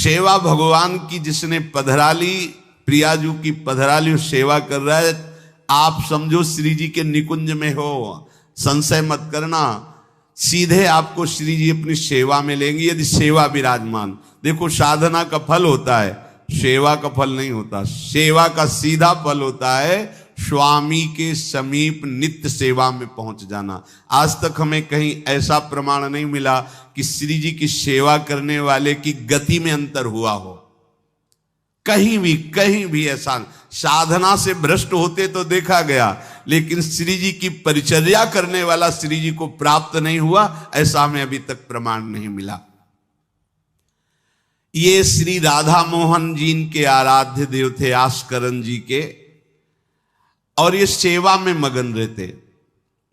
सेवा भगवान की जिसने पधराली, प्रियाजू की पधराली सेवा कर रहा है, आप समझो श्री जी के निकुंज में हो, संशय मत करना, सीधे आपको श्री जी अपनी सेवा में लेंगे यदि सेवा विराजमान। देखो साधना का फल होता है, सेवा का फल नहीं होता। सेवा का सीधा फल होता है स्वामी के समीप नित्य सेवा में पहुंच जाना। आज तक हमें कहीं ऐसा प्रमाण नहीं मिला कि श्री जी की सेवा करने वाले की गति में अंतर हुआ हो, कहीं भी ऐसा। साधना से भ्रष्ट होते तो देखा गया, लेकिन श्री जी की परिचर्या करने वाला श्री जी को प्राप्त नहीं हुआ, ऐसा हमें अभी तक प्रमाण नहीं मिला। ये श्री राधा मोहन जी के आराध्य देव थे, आस्करन जी के, और ये सेवा में मगन रहते।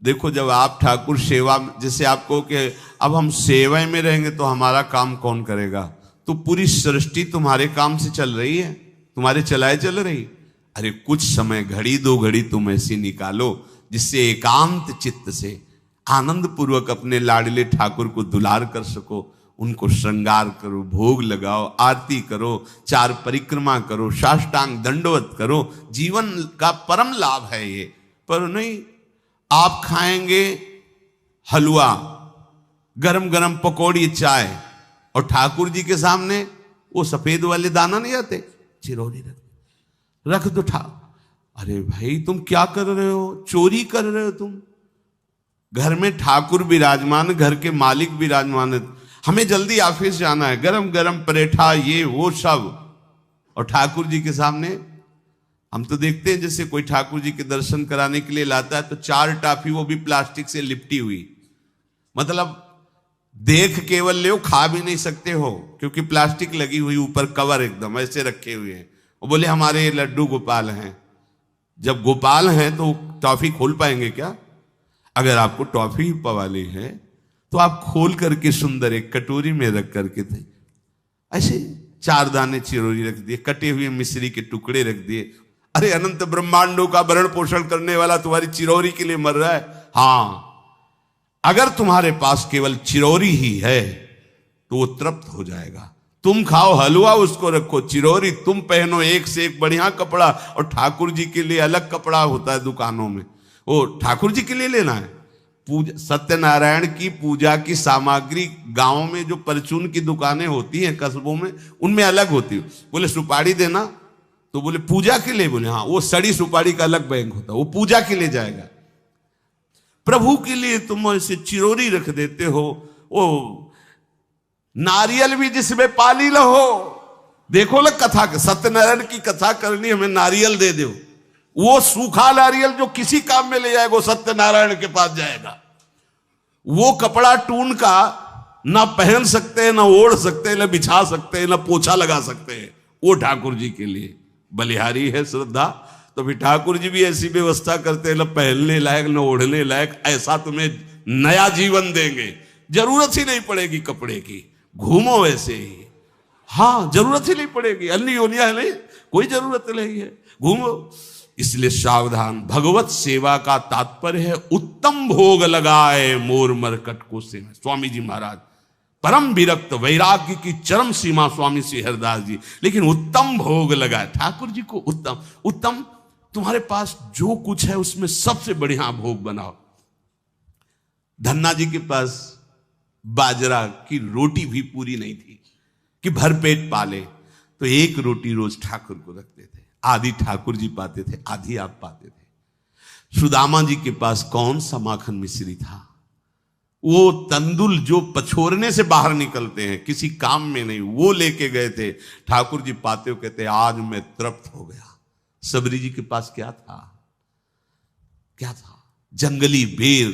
देखो जब आप ठाकुर सेवा, जैसे आपको कि अब हम सेवा में रहेंगे तो हमारा काम कौन करेगा, तो पूरी सृष्टि तुम्हारे काम से चल रही है, तुम्हारे चलाए चल रही। अरे कुछ समय, घड़ी दो घड़ी तुम ऐसी निकालो जिससे एकांत चित्त से आनंद पूर्वक अपने लाडले ठाकुर को दुलार कर सको। उनको श्रृंगार करो, भोग लगाओ, आरती करो, चार परिक्रमा करो, साष्टांग दंडवत करो। जीवन का परम लाभ है ये। पर नहीं, आप खाएंगे हलवा, गरम गरम पकौड़ी, चाय, और ठाकुर जी के सामने वो सफेद वाले दाना नहीं आते, चिरौरी रख दो अरे भाई तुम क्या कर रहे हो, चोरी कर रहे हो तुम। घर में ठाकुर विराजमान, घर के मालिक विराजमान है, हमें जल्दी ऑफिस जाना है, गरम गरम परेठा ये वो सब, और ठाकुर जी के सामने। हम तो देखते हैं जैसे कोई ठाकुर जी के दर्शन कराने के लिए लाता है तो 4 टाफी, वो भी प्लास्टिक से लिपटी हुई, मतलब देख केवल ले, खा भी नहीं सकते हो क्योंकि प्लास्टिक लगी हुई, ऊपर कवर एकदम ऐसे रखे हुए हैं। वो बोले हमारे लड्डू गोपाल हैं। जब गोपाल हैं तो टॉफी खोल पाएंगे क्या? अगर आपको टॉफी पवाली है तो आप खोल करके सुंदर एक कटोरी में रख करके थे, ऐसे 4 दाने चिरौरी रख दिए, कटे हुए मिश्री के टुकड़े रख दिए। अरे अनंत ब्रह्मांडों का भरण पोषण करने वाला तुम्हारी चिरौरी के लिए मर रहा है। हाँ, अगर तुम्हारे पास केवल चिरौरी ही है तो वो तृप्त हो जाएगा। तुम खाओ हलवा, उसको रखो चिरौरी, तुम पहनो एक से एक बढ़िया कपड़ा, और ठाकुर जी के लिए अलग कपड़ा होता है दुकानों में, वो ठाकुर जी के लिए लेना है। पूजा, सत्यनारायण की पूजा की सामग्री गांव में जो परचून की दुकानें होती हैं कस्बों में, उनमें अलग होती है। बोले सुपारी देना, तो बोले पूजा के लिए, बोले हाँ, वो सड़ी सुपारी का अलग बैंक होता है, वो पूजा के लिए जाएगा। प्रभु के लिए तुम ऐसे चिरौरी रख देते हो। वो नारियल भी जिसमें पाली लहो, देखो ना कथा, सत्यनारायण की कथा करनी, हमें नारियल दे दो। वो सूखा नारियल जो किसी काम में ले जाएगा वो सत्यनारायण के पास जाएगा। वो कपड़ा टून का ना पहन सकते हैं, ना ओढ़ सकते हैं, ना बिछा सकते हैं, ना पोछा लगा सकते हैं, वो ठाकुर जी के लिए बलिहारी है श्रद्धा। तो फिर ठाकुर जी भी ऐसी व्यवस्था करते हैं, ना पहनने लायक ना ओढ़ने लायक, ऐसा तुम्हें नया जीवन देंगे, जरूरत ही नहीं पड़ेगी कपड़े की, घूमो वैसे ही। हाँ, जरूरत ही नहीं पड़ेगी, अन्य योनिया नहीं, कोई जरूरत नहीं है, घूमो। इसलिए सावधान। भगवत सेवा का तात्पर्य है उत्तम भोग लगाए मोर मरकट को से। स्वामी जी महाराज परम विरक्त, वैराग्य की चरम सीमा स्वामी श्री हरिदास जी, लेकिन उत्तम भोग लगाए ठाकुर जी को। उत्तम उत्तम, तुम्हारे पास जो कुछ है उसमें सबसे बढ़िया भोग बनाओ। धन्ना जी के पास बाजरा की रोटी भी पूरी नहीं थी कि भरपेट पाले, तो 1 रोटी रोज ठाकुर को रखते थे। आधी ठाकुर जी पाते थे, आधी आप पाते थे। सुदामा जी के पास कौन सा माखन मिश्री था? वो तंदुल जो पछोरने से बाहर निकलते हैं, किसी काम में नहीं, वो लेके गए थे। ठाकुर जी पाते हो कहते आज मैं तृप्त हो गया। सबरी जी के पास क्या था? क्या था? जंगली बेर,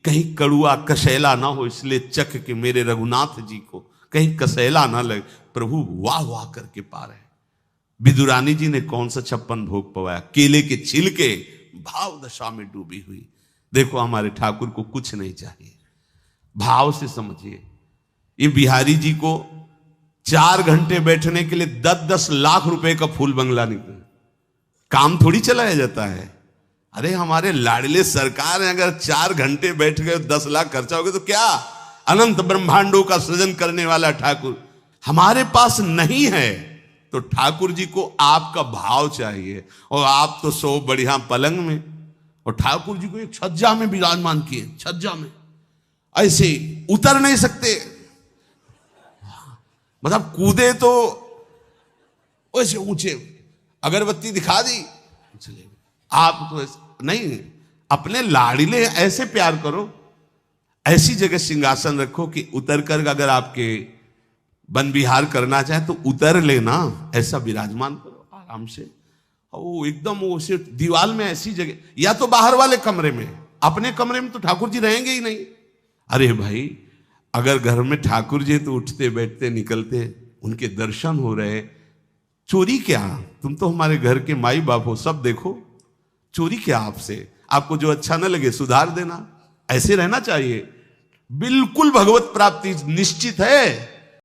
कहीं कड़ुआ कसैला ना हो, इसलिए चख के मेरे रघुनाथ जी को कहीं कसैला ना लगे। प्रभु वाह वाह करके पा रहे। विदुरानी जी ने कौन सा 56 भोग पवाया? केले के छिलके, भाव दशा में डूबी हुई। देखो हमारे ठाकुर को कुछ नहीं चाहिए, भाव से समझिए। ये बिहारी जी को 4 घंटे बैठने के लिए 10-10 लाख रुपए का फूल बंगला निकला, काम थोड़ी चलाया जाता है। अरे हमारे लाडले सरकार है, अगर 4 घंटे बैठ गए 10 लाख खर्चा हो गया तो क्या? अनंत ब्रह्मांडों का सृजन करने वाला ठाकुर, हमारे पास नहीं है तो ठाकुर जी को आपका भाव चाहिए। और आप तो सो बढ़िया पलंग में और ठाकुर जी को एक छज्जा में विराजमान किए, छज्जा में ऐसे उतर नहीं सकते, मतलब कूदे तो वैसे ऊंचे, अगरबत्ती दिखा दी चले। आप तो नहीं, अपने लाड़िले ऐसे प्यार करो, ऐसी जगह सिंहासन रखो कि उतर कर अगर आपके वन विहार करना चाहे तो उतर लेना, ऐसा विराजमान करो आराम से। वो एकदम वो से दीवार में ऐसी जगह, या तो बाहर वाले कमरे में, अपने कमरे में तो ठाकुर जी रहेंगे ही नहीं। अरे भाई अगर घर में ठाकुर जी तो उठते बैठते निकलते, उनके दर्शन हो रहे, चोरी क्या? तुम तो हमारे घर के माई बाप हो, सब देखो, चोरी क्या आपसे? आपको जो अच्छा न लगे सुधार देना, ऐसे रहना चाहिए। बिल्कुल भगवत प्राप्ति निश्चित है।